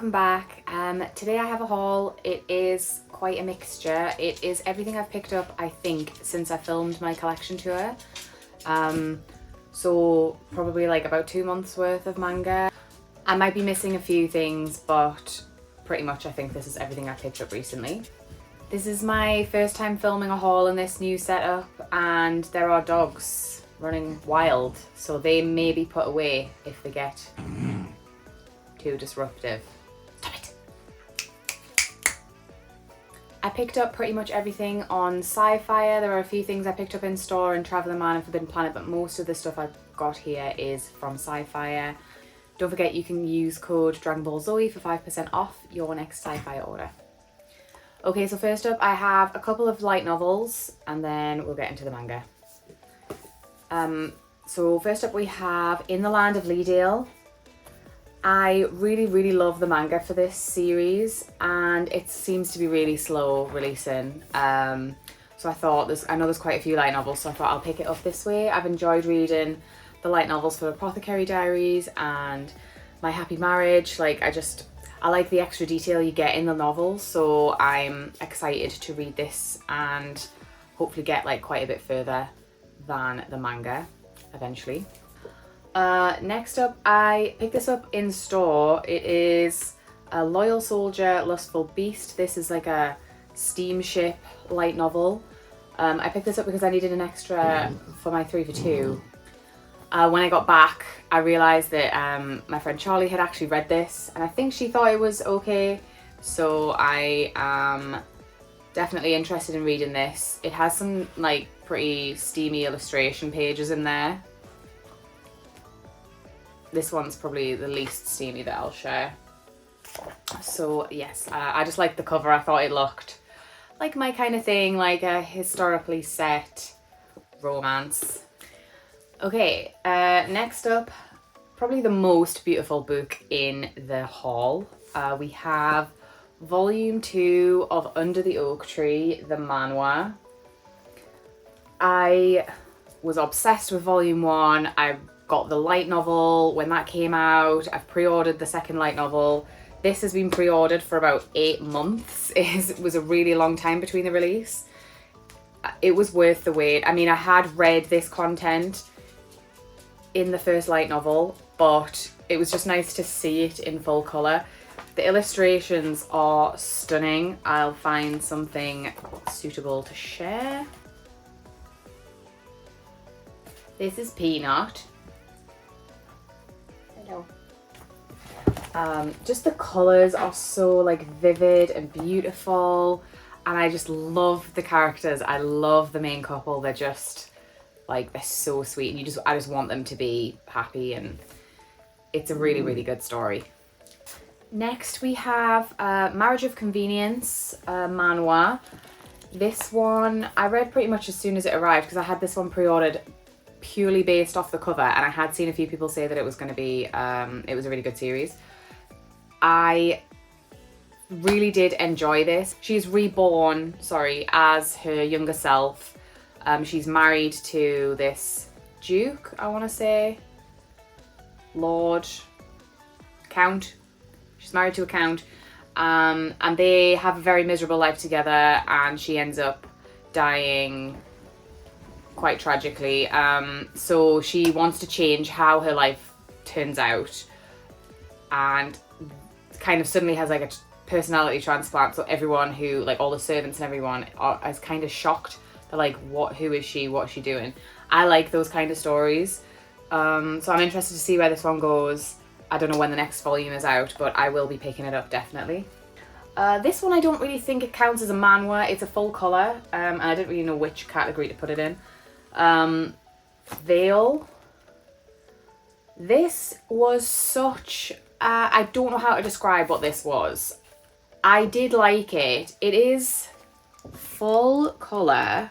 welcome back. Today I have a haul. It is quite a mixture. It is everything I've picked up, I think, since I filmed my collection tour. So probably like about 2 months worth of manga. I might be missing a few things, but pretty much I think this is everything I picked up recently. This is my first time filming a haul in this new setup, and there are dogs running wild, so they may be put away if they get too disruptive. Stop it! I picked up pretty much everything on Sci-Fi. There are a few things I picked up in store in Traveller Man and Forbidden Planet, but most of the stuff I've got here is from Sci-Fi. Don't forget you can use code Dragon Ball Zoe for 5% off your next Sci-Fi order. Okay, so first up I have a couple of light novels and then we'll get into the manga. So first up we have In the Land of Leedale. I really love the manga for this series and it seems to be really slow releasing. So I thought I know there's quite a few light novels, so I thought I'll pick it up this way. I've enjoyed reading the light novels for Apothecary Diaries and My Happy Marriage. I like the extra detail you get in the novels, so I'm excited to read this and hopefully get like quite a bit further than the manga eventually. Next up, I picked this up in store. It is A Loyal Soldier, Lustful Beast. This is like a steamship light novel. I picked this up because I needed an extra for my 3 for 2. When I got back, I realised that my friend Charlie had actually read this and I think she thought it was okay. So I am definitely interested in reading this. It has some like pretty steamy illustration pages in there. This one's probably the least steamy that I'll share. So yes, I just liked the cover. I thought it looked like my kind of thing, like a historically set romance. Okay, next up, probably the most beautiful book in the haul. We have volume 2 of Under the Oak Tree, the Manhwa. I was obsessed with volume 1. I got the light novel when that came out. I've pre-ordered the second light novel. This has been pre-ordered for about 8 months. It was a really long time between the release. It was worth the wait. I mean, I had read this content in the first light novel, but it was just nice to see it in full colour. The illustrations are stunning. I'll find something suitable to share. This is Peanut. Hello. Just the colours are so like vivid and beautiful, and I just love the characters. I love the main couple. They're just like, they're so sweet, and I just want them to be happy, and it's a really good story. Next we have Marriage of Convenience, Manhwa. This one I read pretty much as soon as it arrived because I had this one pre-ordered purely based off the cover, and I had seen a few people say that it was going to be it was a really good series. I really did enjoy this. She's reborn, as her younger self. She's married to this duke, I want to say, lord, count. She's married to a count, and they have a very miserable life together, and she ends up dying quite tragically. So she wants to change how her life turns out, and kind of suddenly has like a personality transplant. So everyone who, like all the servants and everyone, is kind of shocked. They're like, who is she? What's she doing? I like those kind of stories. So I'm interested to see where this one goes. I don't know when the next volume is out, but I will be picking it up definitely. This one I don't really think it counts as a manhwa. It's a full colour, and I didn't really know which category to put it in. Veil. This was such... I don't know how to describe what this was. I did like it. It is full colour,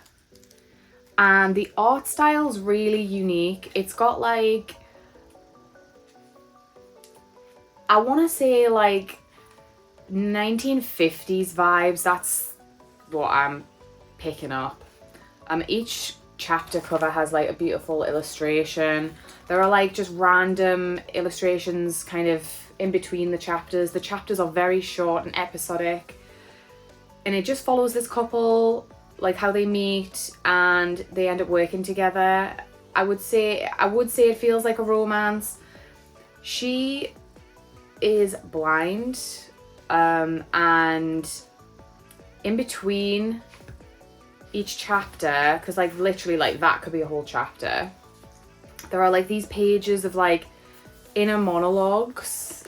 and the art style's really unique. It's got like, I want to say like 1950s vibes. That's what I'm picking up. Each chapter cover has like a beautiful illustration. There are like just random illustrations kind of in between the chapters. The chapters are very short and episodic, and it just follows this couple, like how they meet and they end up working together. I would say it feels like a romance. She is blind, and in between each chapter, because like literally like that could be a whole chapter, there are like these pages of like inner monologues,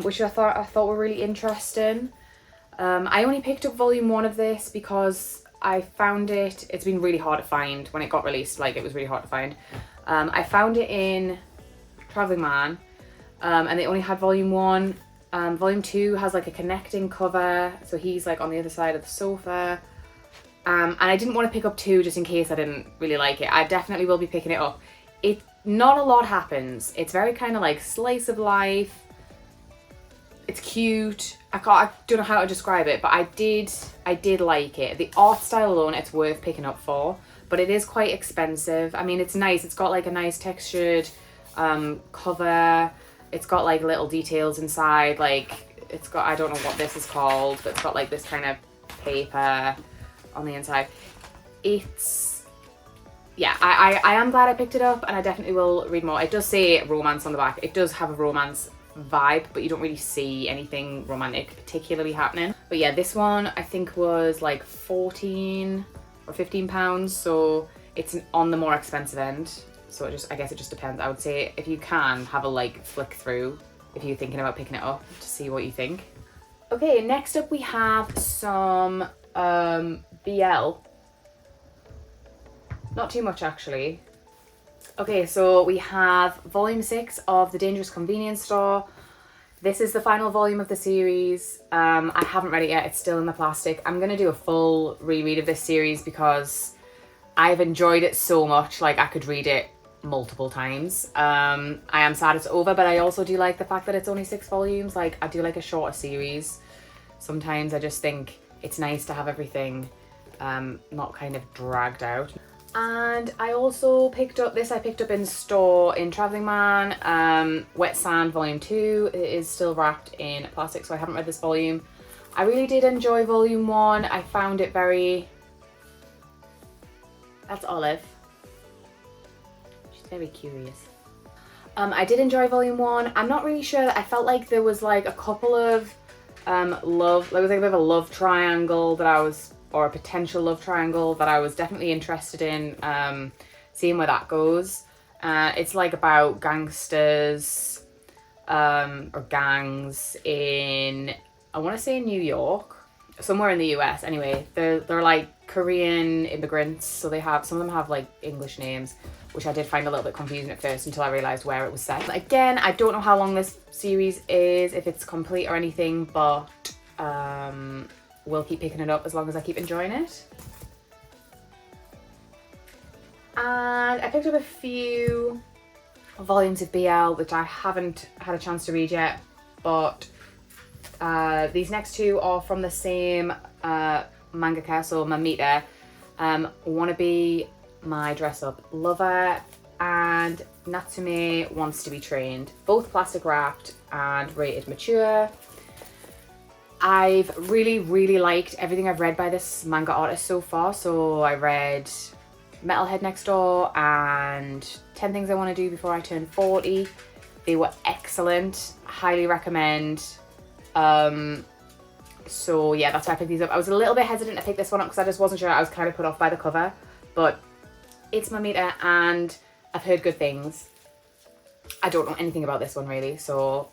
which I thought were really interesting. I only picked up volume 1 of this because I found it's been really hard to find. When it got released, like it was really hard to find. I found it in Traveling Man, and they only had volume 1. Volume 2 has like a connecting cover, so he's like on the other side of the sofa. And I didn't want to pick up 2 just in case I didn't really like it. I definitely will be picking it up. Not a lot happens. It's very kind of like slice of life. It's cute. I don't know how to describe it, but I did like it. The art style alone, it's worth picking up for, but it is quite expensive. I mean, it's nice. It's got like a nice textured cover. It's got like little details inside. Like it's got, I don't know what this is called, but it's got like this kind of paper on the inside. Yeah, I am glad I picked it up, and I definitely will read more. It does say romance on the back. It does have a romance vibe, but you don't really see anything romantic particularly happening. But yeah, this one I think was like 14 or 15 pounds, so it's on the more expensive end. So I guess it just depends. I would say if you can, have a like flick through if you're thinking about picking it up to see what you think. Okay, next up we have some BL. Not too much actually. Okay, so we have volume 6 of The Dangerous Convenience Store. This is the final volume of the series. I haven't read it yet, it's still in the plastic. I'm gonna do a full reread of this series because I've enjoyed it so much, like I could read it multiple times. I am sad it's over, but I also do like the fact that it's only 6 volumes. Like I do like a shorter series. Sometimes I just think it's nice to have everything not kind of dragged out. And I also picked up this, I picked up in store in Traveling Man, Wet Sand Volume 2. It is still wrapped in plastic, so I haven't read this volume. I really did enjoy Volume 1. I found it very... That's Olive. She's very curious. I did enjoy Volume 1. I'm not really sure. I felt like there was like a couple of love, like it was like a bit of a love triangle that I was, or a potential love triangle that I was definitely interested in seeing where that goes. It's like about gangsters or gangs in, I want to say New York, somewhere in the US anyway. They're like Korean immigrants, so they have, some of them have like English names, which I did find a little bit confusing at first until I realised where it was set. Again, I don't know how long this series is, if it's complete or anything, but we'll keep picking it up as long as I keep enjoying it. And I picked up a few volumes of BL, which I haven't had a chance to read yet, but these next 2 are from the same mangaka, so Mamita, Wanna Be My Dress Up Lover and Natsume Wants to Be Trained. Both plastic wrapped and rated mature. I've really liked everything I've read by this manga artist so far. So I read Metalhead Next Door and 10 Things I Want to Do Before I Turn 40. They were excellent. Highly recommend. So yeah, that's why I picked these up. I was a little bit hesitant to pick this one up because I just wasn't sure. I was kind of put off by the cover, but it's Mamita and I've heard good things. I don't know anything about this one really, so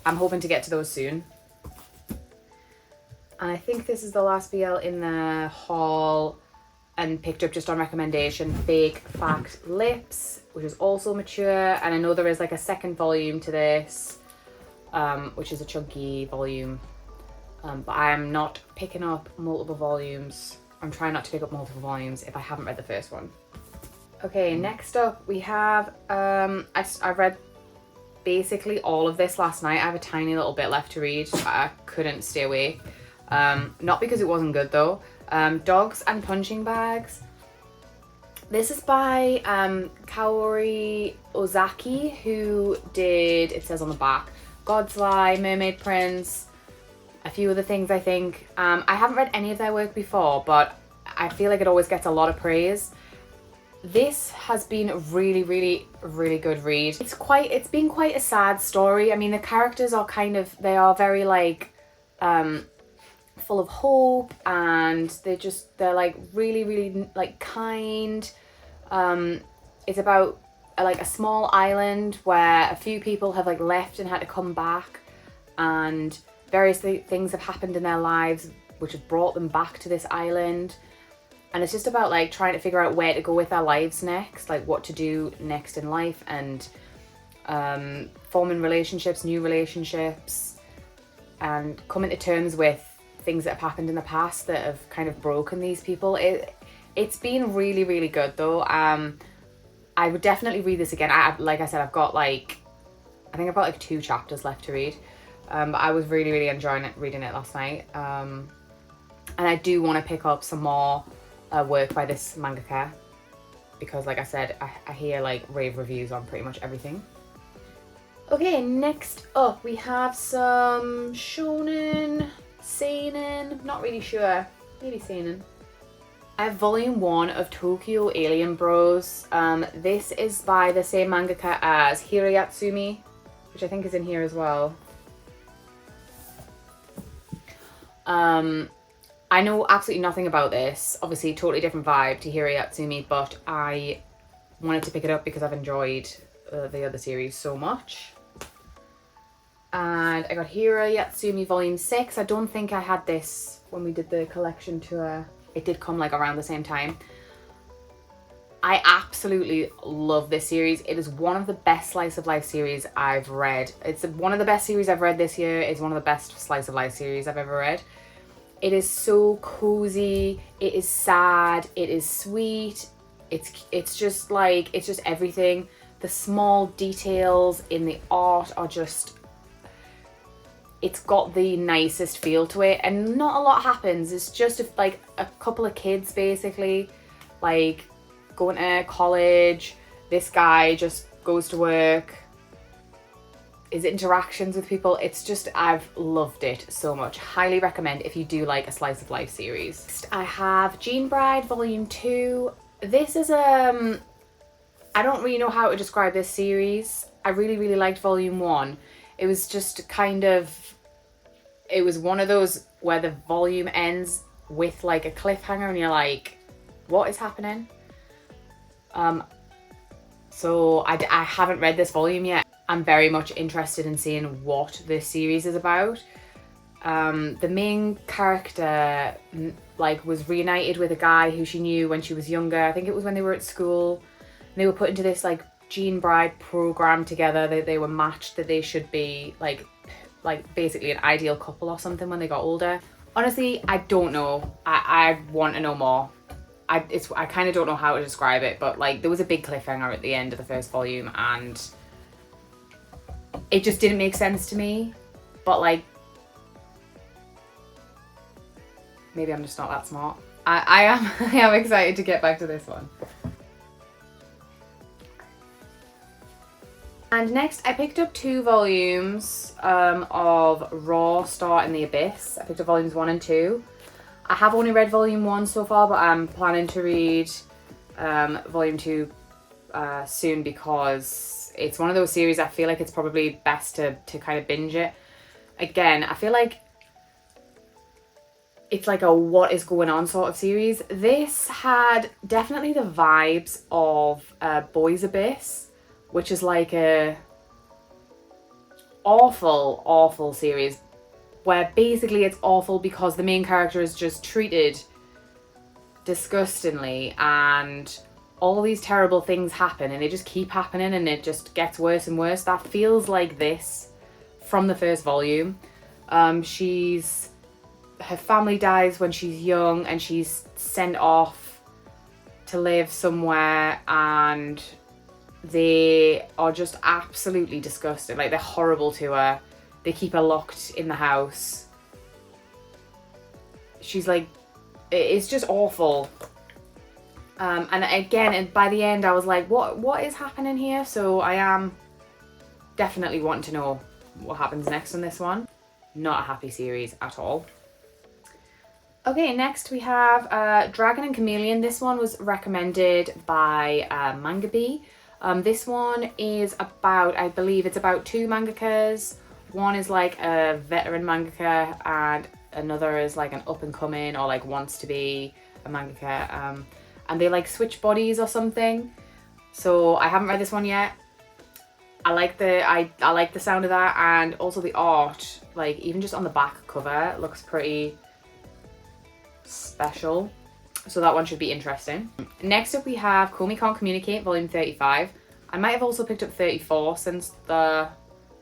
I'm hoping to get to those soon. And I think this is the last BL in the haul, and picked up just on recommendation, Fake Fact Lips, which is also mature. And I know there is like a second volume to this, which is a chunky volume. But I am not picking up multiple volumes. I'm trying not to pick up multiple volumes if I haven't read the first one. Okay, next up we have, I read basically all of this last night. I have a tiny little bit left to read. I couldn't stay awake. Not because it wasn't good though. Dogs and Punching Bags. This is by Kaori Ozaki, who did, it says on the back, God's Lie, Mermaid Prince, a few other things I think. I haven't read any of their work before, but I feel like it always gets a lot of praise. This has been a really, really, really good read. It's been quite a sad story. I mean, the characters are they are very like, full of hope, and they're like really, really like kind. It's about like a small island where a few people have like left and had to come back, and various things have happened in their lives which have brought them back to this island. And it's just about like trying to figure out where to go with their lives next, like what to do next in life, and forming relationships, new relationships, and coming to terms with things that have happened in the past that have kind of broken these people. It's been really, really good though. I would definitely read this again. Like I said, I think I've got like 2 chapters left to read. But I was really, really enjoying reading it last night. And I do want to pick up some more work by this mangaka, because like I said, I hear like rave reviews on pretty much everything. Okay, next up we have some shonen, seinen, not really sure, maybe seinen. I have volume 1 of Tokyo Alien Bros. This is by the same mangaka as Hirayatsumi, which I think is in here as well. I know absolutely nothing about this. Obviously, totally different vibe to Hirayatsumi, but I wanted to pick it up because I've enjoyed the other series so much. And I got Hirayatsumi Volume 6. I don't think I had this when we did the collection tour. It did come like around the same time. I absolutely love this series. It is one of the best slice of life series I've read. It's one of the best series I've read this year. It's one of the best slice of life series I've ever read. It is so cozy. It is sad. It is sweet. It's just everything. The small details in the art are just, it's got the nicest feel to it, and not a lot happens. It's just like a couple of kids basically, like going to college. This guy just goes to work, his interactions with people. It's just, I've loved it so much. Highly recommend if you do like a slice of life series. Next, I have Gene Bride Volume 2. This is I don't really know how to describe this series. I really, really liked Volume 1. It was just it was one of those where the volume ends with like a cliffhanger and you're like, what is happening? So I haven't read this volume yet. I'm very much interested in seeing what this series is about. The main character like was reunited with a guy who she knew when she was younger. I think it was when they were at school. And they were put into this like Gene Bride program together. They were matched, that they should be like basically an ideal couple or something when they got older. Honestly, I don't know. I want to know more. I kind of don't know how to describe it, but like there was a big cliffhanger at the end of the first volume and it just didn't make sense to me. But like, maybe I'm just not that smart. I am excited to get back to this one. And next I picked up 2 volumes of Raw Star in the Abyss. I picked up volumes 1 and 2. I have only read volume 1 so far, but I'm planning to read volume 2 soon, because it's one of those series I feel like it's probably best to kind of binge it. Again, I feel like it's like a what is going on sort of series. This had definitely the vibes of Boys Abyss, which is like a awful series where basically it's awful because the main character is just treated disgustingly and all these terrible things happen and they just keep happening and it just gets worse and worse. That feels like this from the first volume. Her family dies when she's young and she's sent off to live somewhere, and they are just absolutely disgusting. Like, they're horrible to her. They keep her locked in the house. She's like, it's just awful. And again, and by the end I was like, what is happening here? So I am definitely wanting to know what happens next on this one. Not a happy series at all. Okay, next we have Dragon and Chameleon. This one was recommended by Manga. This one is about, I believe it's about two mangakas. One is like a veteran mangaka and another is like an up and coming or like wants to be a mangaka. And they like switch bodies or something. So I haven't read this one yet. I like the sound of that, and also the art, like even just on the back cover, looks pretty special. So that one should be interesting. Next up we have Komi Can't Communicate, volume 35. I might have also picked up 34 since the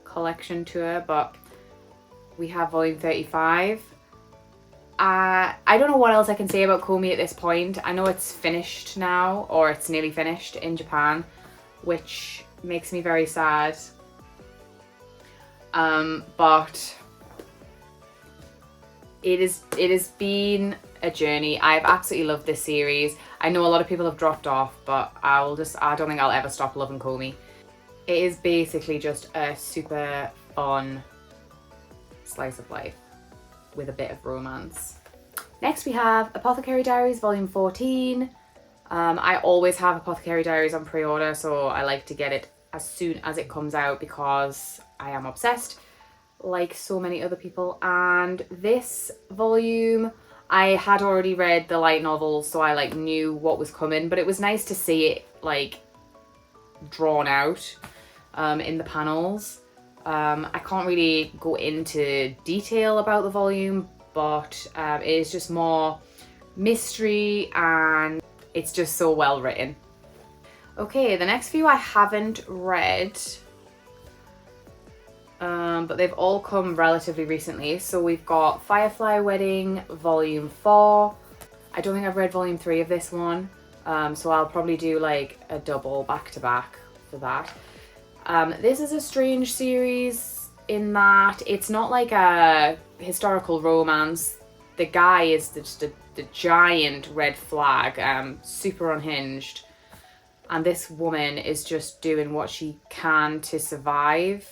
collection tour, but we have volume 35. I don't know what else I can say about Komi at this point. I know it's finished now, or it's nearly finished in Japan, which makes me very sad. But it has been a journey. I've absolutely loved this series. I know a lot of people have dropped off, but I don't think I'll ever stop loving Komi. It is basically just a super fun slice of life with a bit of romance. Next we have Apothecary Diaries volume 14. I always have Apothecary Diaries on pre-order, so I like to get it as soon as it comes out because I am obsessed, like so many other people. And this volume, I had already read the light novels, so I like knew what was coming, but it was nice to see it like drawn out in the panels. I can't really go into detail about the volume, but it is just more mystery and it's just so well written. Okay, the next few I haven't read, but they've all come relatively recently. So we've got Firefly Wedding volume 4. I don't think I've read volume 3 of this one, so I'll probably do like a double back-to-back for that. This is a strange series in that it's not like a historical romance. The guy is the giant red flag, super unhinged. And this woman is just doing what she can to survive.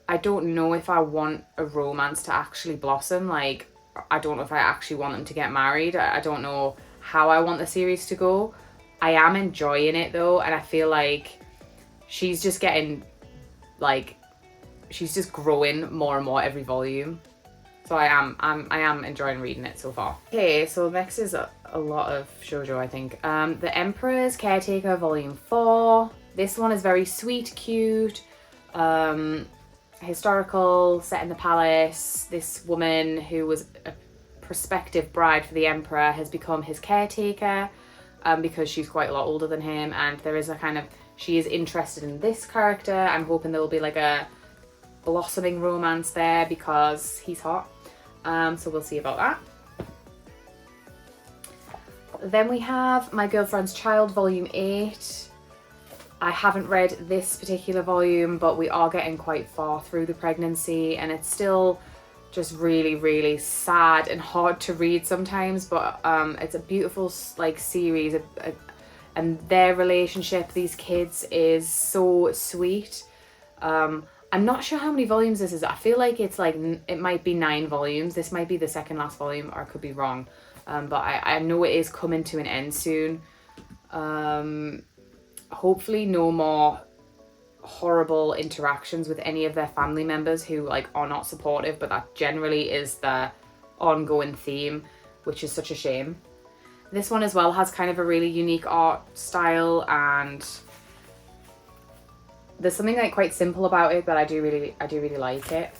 I don't know if I want a romance to actually blossom. Like, I don't know if I actually want them to get married. I don't know how I want the series to go. I am enjoying it though, and I feel like she's just getting, like, she's just growing more and more every volume. So I am enjoying reading it so far. Okay, so next is a lot of shoujo, I think. The Emperor's Caretaker volume 4. This one is very sweet, cute, historical, set in the palace. This woman who was a prospective bride for the Emperor has become his caretaker because she's quite a lot older than him, and there is a kind of, she is interested in this character. I'm hoping there will be like a blossoming romance there because he's hot. So we'll see about that. Then we have My Girlfriend's Child volume 8. I haven't read this particular volume, but we are getting quite far through the pregnancy, and it's still just really, really sad and hard to read sometimes, but it's a beautiful like series, and their relationship, these kids, is so sweet. I'm not sure how many volumes this is. I feel like it's like, it might be 9 volumes. This might be the second last volume, or I could be wrong. But I know it is coming to an end soon. Hopefully no more horrible interactions with any of their family members who like are not supportive, but that generally is the ongoing theme, which is such a shame. This one as well has kind of a really unique art style, and there's something like quite simple about it, but I do really like it.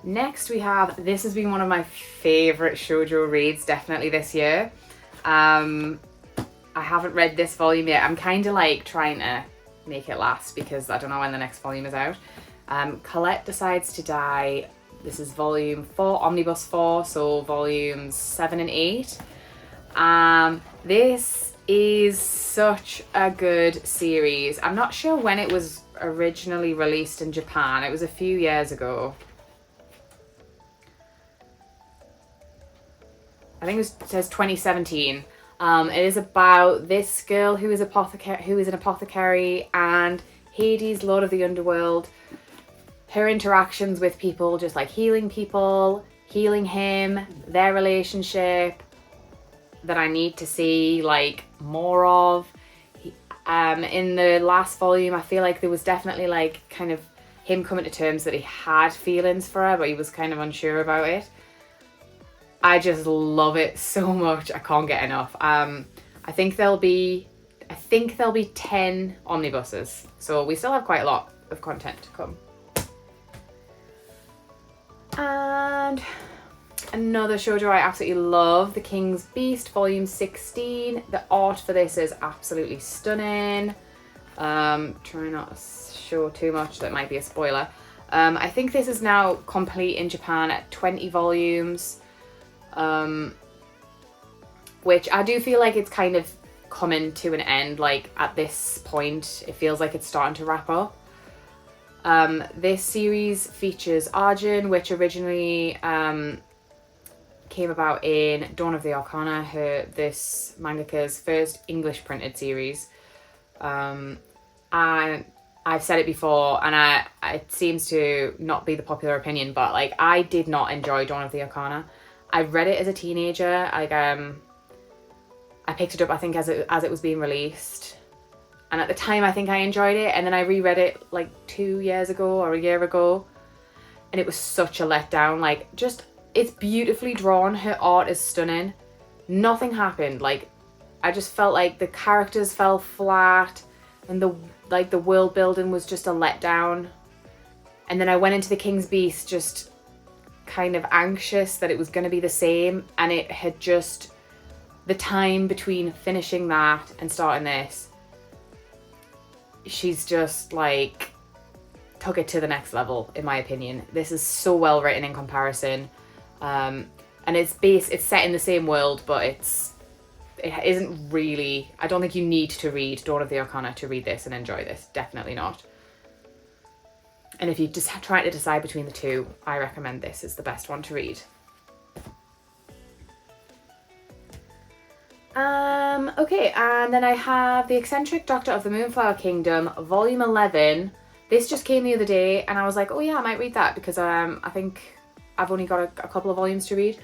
Next we have, this has been one of my favorite shoujo reads definitely this year. I haven't read this volume yet. I'm kind of like trying to make it last because I don't know when the next volume is out. Colette Decides to Die. This is volume 4, Omnibus 4, so volumes 7 and 8. This is such a good series. I'm not sure when it was originally released in Japan. It was a few years ago. I think it says 2017. It is about this girl who is an apothecary, and Hades, Lord of the Underworld, her interactions with people, just like healing people, healing him, their relationship that I need to see like more of. In the last volume, I feel like there was definitely like kind of him coming to terms that he had feelings for her, but he was kind of unsure about it. I just love it so much. I can't get enough. I think there'll be 10 omnibuses, so we still have quite a lot of content to come. And another shoujo I absolutely love, The King's Beast, volume 16. The art for this is absolutely stunning. Try not to show too much, that might be a spoiler. I think this is now complete in Japan at 20 volumes, which I do feel like it's kind of coming to an end. Like at this point, it feels like it's starting to wrap up. This series features Arjun, which originally came about in Dawn of the Arcana, this mangaka's first English printed series. And I've said it before, and it seems to not be the popular opinion, but like I did not enjoy Dawn of the Arcana. I read it as a teenager. Like I picked it up, I think, as it was being released, and at the time I think I enjoyed it, and then I reread it like 2 years ago or a year ago, and it was such a letdown. Like, just, it's beautifully drawn, her art is stunning, nothing happened. Like, I just felt like the characters fell flat, and the world building was just a letdown. And then I went into The King's Beast just kind of anxious that it was going to be the same, and it had just, the time between finishing that and starting this, she's just like took it to the next level, in my opinion. This is so well written in comparison, and it's set in the same world, but it isn't really. I don't think you need to read Dawn of the Arcana to read this and enjoy this. Definitely not. And if you just try to decide between the two, I recommend this is the best one to read. Okay, and then I have The Eccentric Doctor of the Moonflower Kingdom, volume 11. This just came the other day, and I was like, oh yeah, I might read that, because I think I've only got a couple of volumes to read,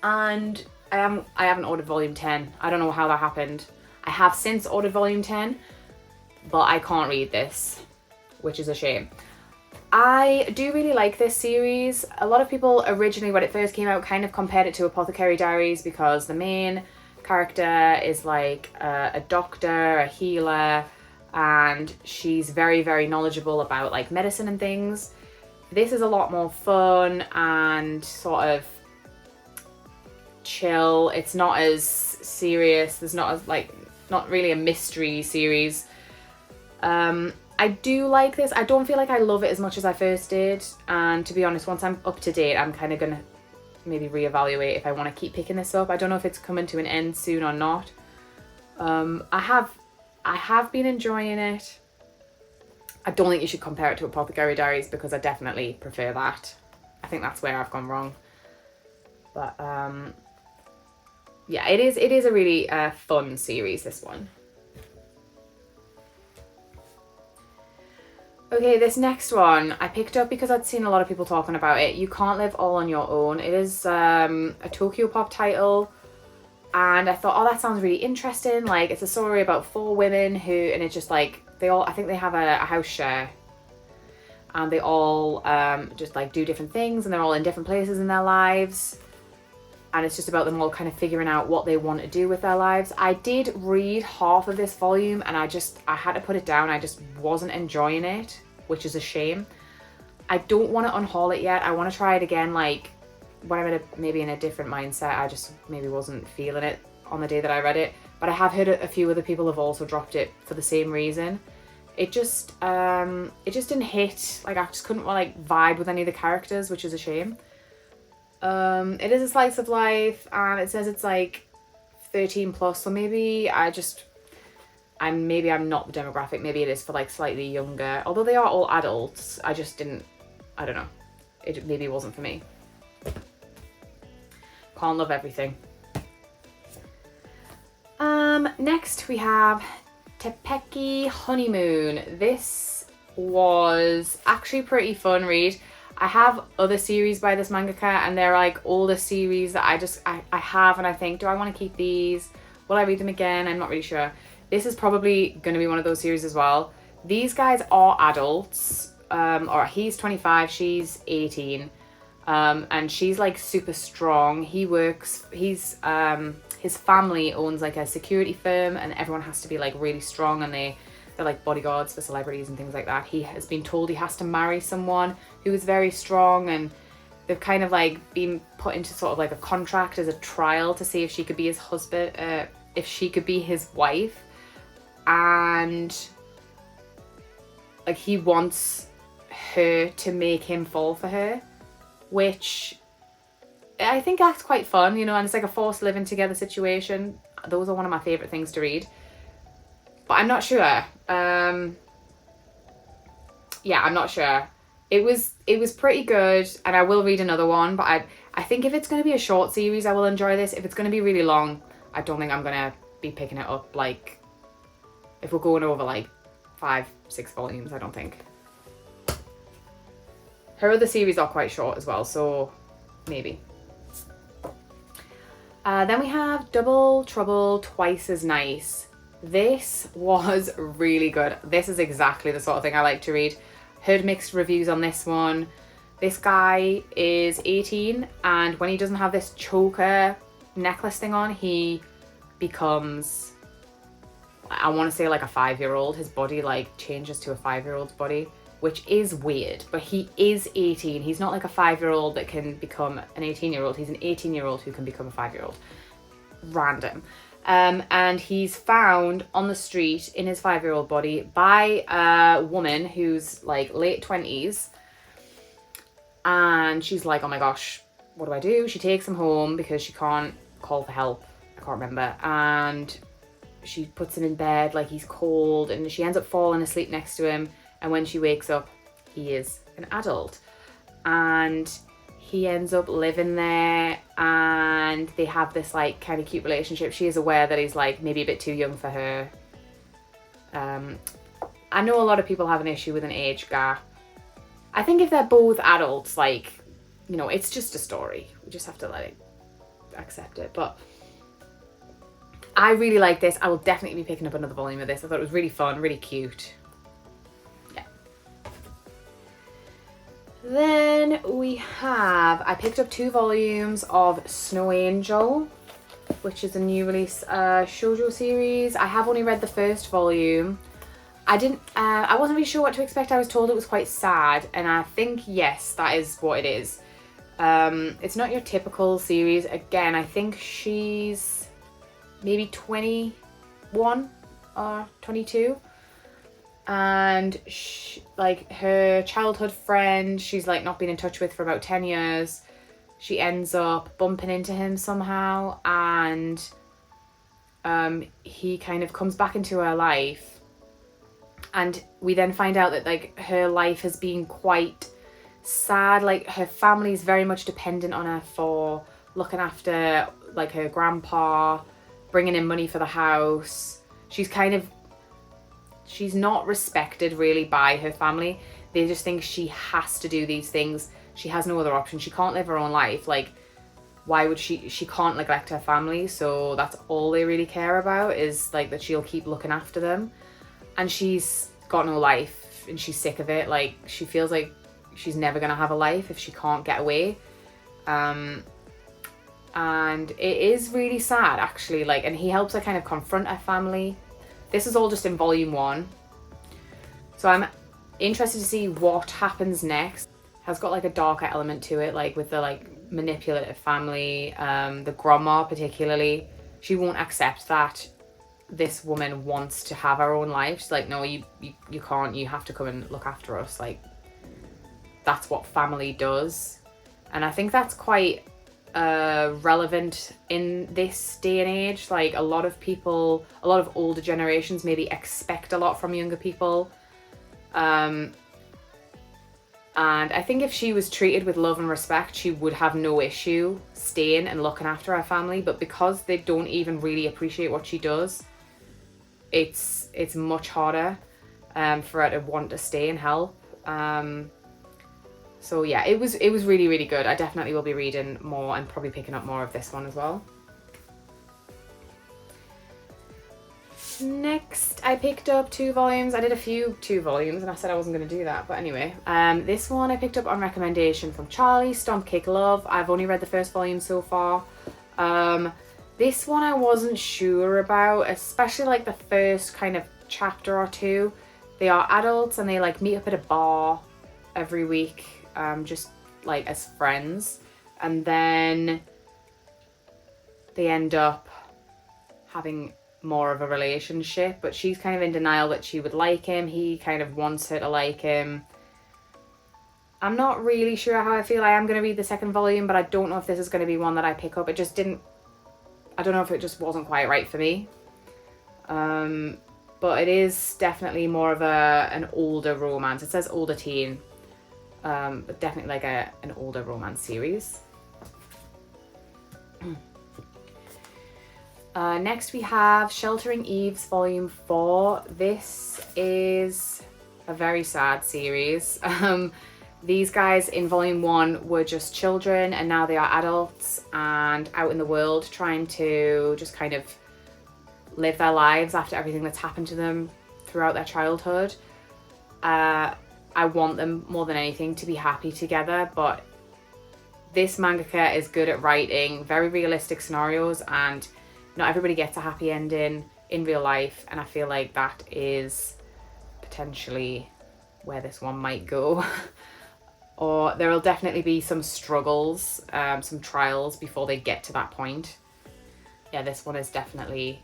and I haven't ordered volume 10. I don't know how that happened. I have since ordered volume 10, but I can't read this, which is a shame. I do really like this series. A lot of people originally, when it first came out, kind of compared it to Apothecary Diaries, because the main character is like a doctor, a healer, and she's very, very knowledgeable about like medicine and things. This is a lot more fun and sort of chill. It's not as serious. There's not really a mystery series. I do like this. I don't feel like I love it as much as I first did, and to be honest, once I'm up to date, I'm kind of gonna maybe reevaluate if I want to keep picking this up. I don't know if it's coming to an end soon or not. I have been enjoying it. I don't think you should compare it to Apothecary Diaries, because I definitely prefer that. I think that's where I've gone wrong. But yeah, it is a really fun series, this one. Okay, this next one I picked up because I'd seen a lot of people talking about it. You Can't Live All on Your Own. It is a Tokyo Pop title, and I thought, oh, that sounds really interesting. Like, it's a story about 4 women and it's just like, I think they have a house share, and they all just like do different things, and they're all in different places in their lives, and it's just about them all kind of figuring out what they want to do with their lives. I did read half of this volume, and I had to put it down. I just wasn't enjoying it, which is a shame. I don't want to unhaul it yet. I want to try it again, like when I'm maybe in a different mindset. I just maybe wasn't feeling it on the day that I read it, but I have heard a few other people have also dropped it for the same reason. It just didn't hit. Like, I just couldn't like vibe with any of the characters, which is a shame. It is a slice of life, and it says it's like 13 plus, so maybe I'm not the demographic. Maybe it is for like slightly younger, although they are all adults. I don't know, it maybe wasn't for me. Can't love everything. Next we have Tepeki Honeymoon. This was actually pretty fun read. I have other series by this mangaka, and they're like older series that I have, and I think, do I want to keep these? Will I read them again? I'm not really sure. This is probably going to be one of those series as well. These guys are adults, or he's 25, she's 18, and she's like super strong. His family owns like a security firm, and everyone has to be like really strong, and they're like bodyguards for celebrities and things like that. He has been told he has to marry someone who is very strong, and they've kind of like been put into sort of like a contract as a trial to see if she could be his husband, if she could be his wife. And like he wants her to make him fall for her, which I think that's quite fun, you know, and it's like a forced living together situation. Those are one of my favourite things to read. But I'm not sure. Yeah, I'm not sure. It was pretty good, and I will read another one, but I think if it's going to be a short series, I will enjoy this. If it's going to be really long, I don't think I'm going to be picking it up. Like, if we're going over like 5-6 volumes, I don't think. Her other series are quite short as well, so maybe. Then we have Double Trouble Twice as Nice. This was really good. This is exactly the sort of thing I like to read. Heard mixed reviews on this one. This guy is 18, and when he doesn't have this choker necklace thing on, he becomes, I want to say like a 5-year-old. His body like changes to a 5-year-old's body, which is weird, but he is 18. He's not like a 5-year-old that can become an 18-year-old. He's an 18-year-old who can become a 5-year-old. Random. And he's found on the street in his 5-year-old body by a woman who's like late 20s. And she's like, oh my gosh, what do I do? She takes him home because she can't call for help. I can't remember. And she puts him in bed like he's cold, and she ends up falling asleep next to him. And when she wakes up, he is an adult. And he ends up living there, and they have this like kind of cute relationship. She is aware that he's like maybe a bit too young for her. I know a lot of people have an issue with an age gap. I think if they're both adults, like, you know, it's just a story. We just have to like accept it. But I really like this. I will definitely be picking up another volume of this. I thought it was really fun, really cute. Then I picked up 2 volumes of Snow Angel, which is a new release Shojo series. I have only read the first volume. I wasn't really sure what to expect. I was told it was quite sad, and I think, yes, that is what it is. It's not your typical series. Again, I think she's maybe 21 or 22. And like her childhood friend, she's like not been in touch with for about 10 years. She ends up bumping into him somehow, and he kind of comes back into her life, and we then find out that like her life has been quite sad. Like her family is very much dependent on her for looking after like her grandpa, bringing in money for the house. She's not respected really by her family. They just think she has to do these things. She has no other option. She can't live her own life. Like, why would she can't neglect her family. So that's all they really care about, is like that she'll keep looking after them. And she's got no life, and she's sick of it. Like, she feels like she's never gonna have a life if she can't get away. And it is really sad, actually. Like, and he helps her kind of confront her family. This is all just in volume 1. So I'm interested to see what happens next. Has got like a darker element to it, like with the like manipulative family, the grandma particularly. She won't accept that this woman wants to have her own life. She's like, no, you can't, you have to come and look after us. Like, that's what family does. And I think that's quite relevant in this day and age. Like, a lot of older generations maybe expect a lot from younger people, and I think if she was treated with love and respect, she would have no issue staying and looking after her family. But because they don't even really appreciate what she does, it's much harder. for her to want to stay and help. So yeah, it was really, really good. I definitely will be reading more and probably picking up more of this one as well. Next, I picked up 2 volumes. I did a few 2 volumes and I said I wasn't going to do that, but anyway. This one I picked up on recommendation from Charlie, Stomp Kick Love. I've only read the first volume so far. This one I wasn't sure about, especially like the first kind of chapter or 2. They are adults and they like meet up at a bar every week, just like as friends. And then they end up having more of a relationship, but she's kind of in denial that she would like him. He kind of wants her to like him. I'm not really sure how I feel. I am going to read the second volume, but I don't know if this is going to be one that I pick up. It just didn't, I don't know if it just wasn't quite right for me. But it is definitely more of an older romance. It says older teen, but definitely like an older romance series. Next we have Sheltering Eves Volume 4. This is a very sad series. These guys in Volume 1 were just children and now they are adults and out in the world trying to just kind of live their lives after everything that's happened to them throughout their childhood. I want them more than anything to be happy together, but this mangaka is good at writing very realistic scenarios and not everybody gets a happy ending in real life, and I feel like that is potentially where this one might go. Or there will definitely be some struggles, some trials before they get to that point. Yeah, this one is definitely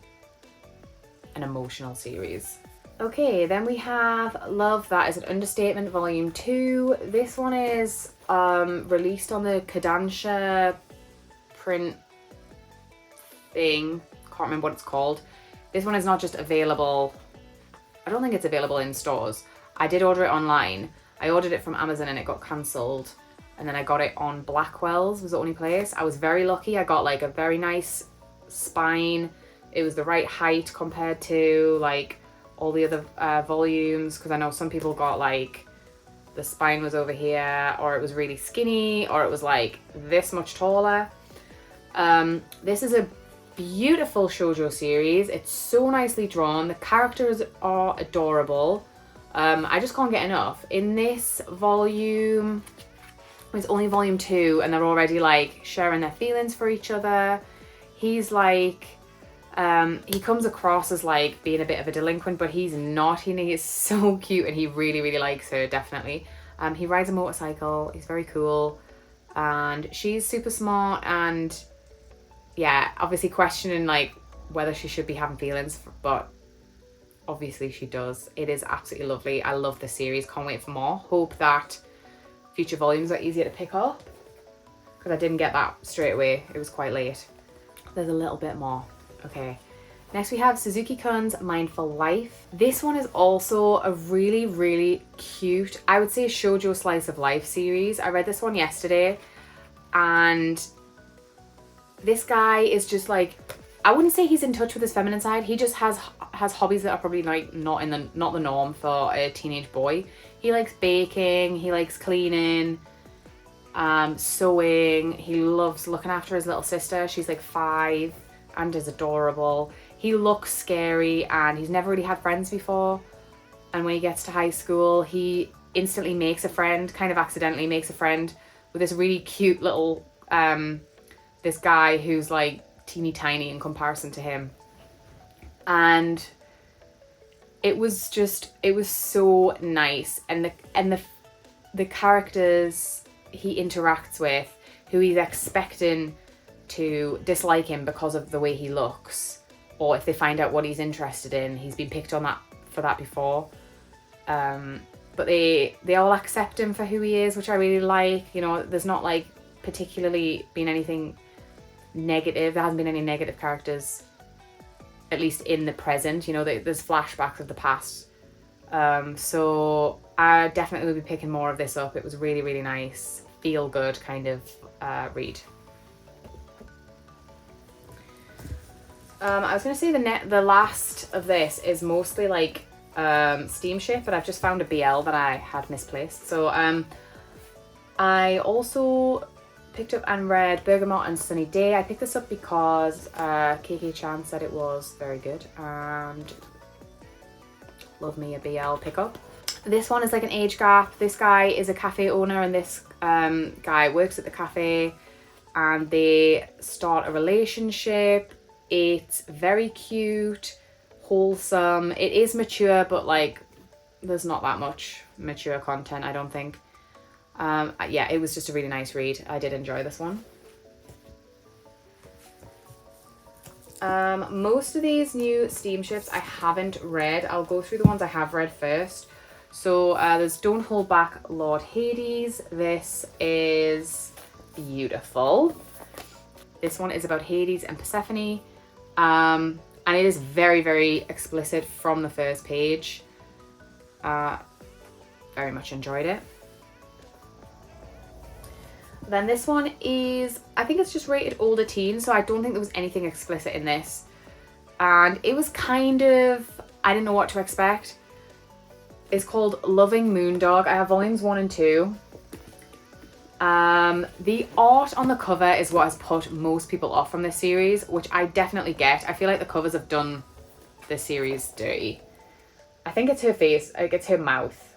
an emotional series. Okay, then we have Love That Is an Understatement Volume 2. This one is released on the Kodansha print thing. Can't remember what it's called. This one is not just available, I don't think it's available in stores. I did order it online. I ordered it from Amazon and it got cancelled, and then I got it on Blackwell's, was the only place. I was very lucky. I got like a very nice spine. It was the right height compared to like all the other volumes, because I know some people got like the spine was over here, or it was really skinny, or it was like this much taller. This is a beautiful shoujo series. It's so nicely drawn. The characters are adorable. I just can't get enough. In this volume, it's only volume 2 and they're already like sharing their feelings for each other. He's like, he comes across as like being a bit of a delinquent, but he's not. He is so cute and he really, really likes her, definitely. He rides a motorcycle. He's very cool. And she's super smart and yeah, obviously questioning like whether she should be having feelings, but obviously she does. It is absolutely lovely. I love this series. Can't wait for more. Hope that future volumes are easier to pick up, because I didn't get that straight away. It was quite late. There's a little bit more. Okay. Next we have Suzuki-kun's Mindful Life. This one is also a really, really cute, I would say shoujo slice of life series. I read this one yesterday and this guy is just like, I wouldn't say he's in touch with his feminine side. He just has hobbies that are probably like not the norm for a teenage boy. He likes baking, he likes cleaning, sewing. He loves looking after his little sister. She's like 5 and is adorable. He looks scary and he's never really had friends before. And when he gets to high school, he instantly makes a friend, kind of accidentally makes a friend with this really cute little this guy who's like teeny tiny in comparison to him. And it was so nice, and the characters he interacts with, who he's expecting to dislike him because of the way he looks, or if they find out what he's interested in, he's been picked on for that before. But they all accept him for who he is, which I really like. You know, there's not like particularly been anything negative. There hasn't been any negative characters, at least in the present. You know, there's flashbacks of the past. So I definitely will be picking more of this up. It was really, really nice, feel good kind of read. I was going to say the last of this is mostly like steamship, but I've just found a BL that I had misplaced. So I also picked up and read Bergamot and Sunny Day. I picked this up because KK-chan said it was very good, and love me a BL pickup. This one is like an age gap. This guy is a cafe owner, and this guy works at the cafe, and they start a relationship. It's very cute, wholesome. It is mature, but like there's not that much mature content, I don't think. Yeah, it was just a really nice read. I did enjoy this one. Most of these new steamships I haven't read. I'll go through the ones I have read first. So there's Don't Hold Back Lord Hades. This is beautiful. This one is about Hades and Persephone. And it is very, very explicit from the first page. Very much enjoyed it. Then this one is, I think it's just rated older teen, so I don't think there was anything explicit in this. And it was kind of, I didn't know what to expect. It's called Loving Moondog. I have volumes 1 and 2. The art on the cover is what has put most people off from this series, which I definitely get. I feel like the covers have done this series dirty. I think it's her face, like it's her mouth.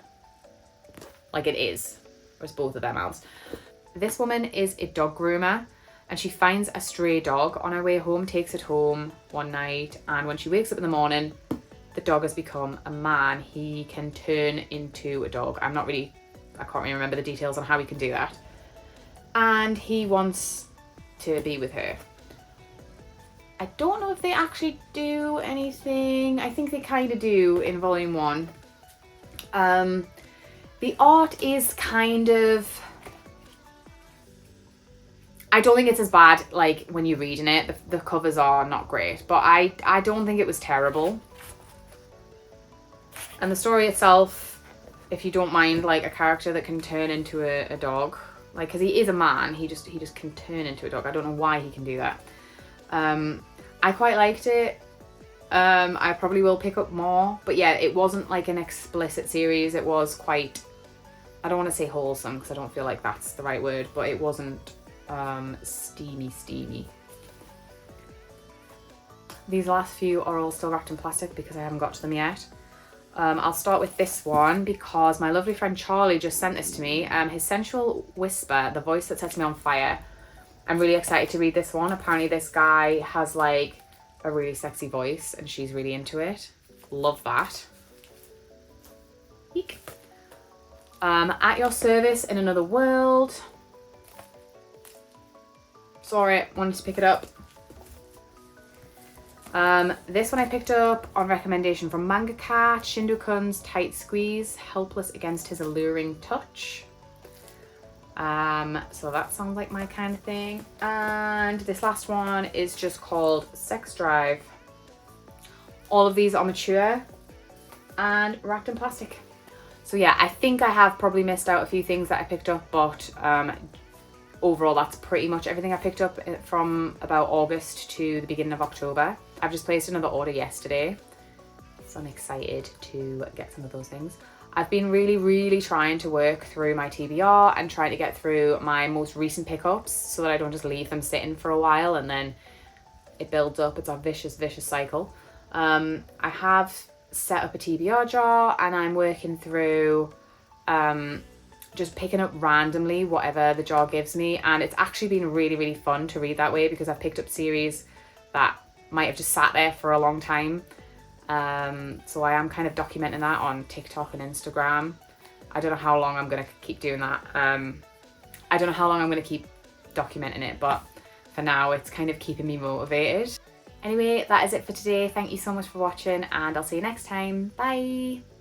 Like it is. Or it's both of their mouths. This woman is a dog groomer, and she finds a stray dog on her way home, takes it home one night, and when she wakes up in the morning, the dog has become a man. He can turn into a dog. I can't really remember the details on how he can do that. And he wants to be with her. I don't know if they actually do anything. I think they kind of do in volume 1. The art is kind of, I don't think it's as bad like when you're reading it. The covers are not great, but I don't think it was terrible. And the story itself, if you don't mind like a character that can turn into a dog, like because he is a man, he just can turn into a dog. I don't know why he can do that. I quite liked it. I probably will pick up more, but yeah, it wasn't like an explicit series. It was quite, I don't want to say wholesome because I don't feel like that's the right word, but it wasn't steamy. These last few are all still wrapped in plastic because I haven't got to them yet. I'll start with this one because my lovely friend Charlie just sent this to me. His Sensual Whisper, The Voice That Sets Me on Fire. I'm really excited to read this one. Apparently this guy has like a really sexy voice and she's really into it. Love that. Eek. At Your Service in Another World. Sorry, wanted to pick it up. This one I picked up on recommendation from Manga, Shindu-kun's Tight Squeeze, Helpless Against His Alluring Touch. So that sounds like my kind of thing. And this last one is just called Sex Drive. All of these are mature and wrapped in plastic. So yeah, I think I have probably missed out a few things that I picked up, but overall that's pretty much everything I picked up from about August to the beginning of October. I've just placed another order yesterday, so I'm excited to get some of those things. I've been really trying to work through my TBR and trying to get through my most recent pickups so that I don't just leave them sitting for a while and then it builds up. It's a vicious cycle. I have set up a TBR jar and I'm working through just picking up randomly whatever the jar gives me, and it's actually been really fun to read that way because I've picked up series that might have just sat there for a long time. So I am kind of documenting that on TikTok and Instagram. I don't know how long I'm going to keep doing that. I don't know how long I'm going to keep documenting it, but for now it's kind of keeping me motivated. Anyway, that is it for today. Thank you so much for watching and I'll see you next time. Bye!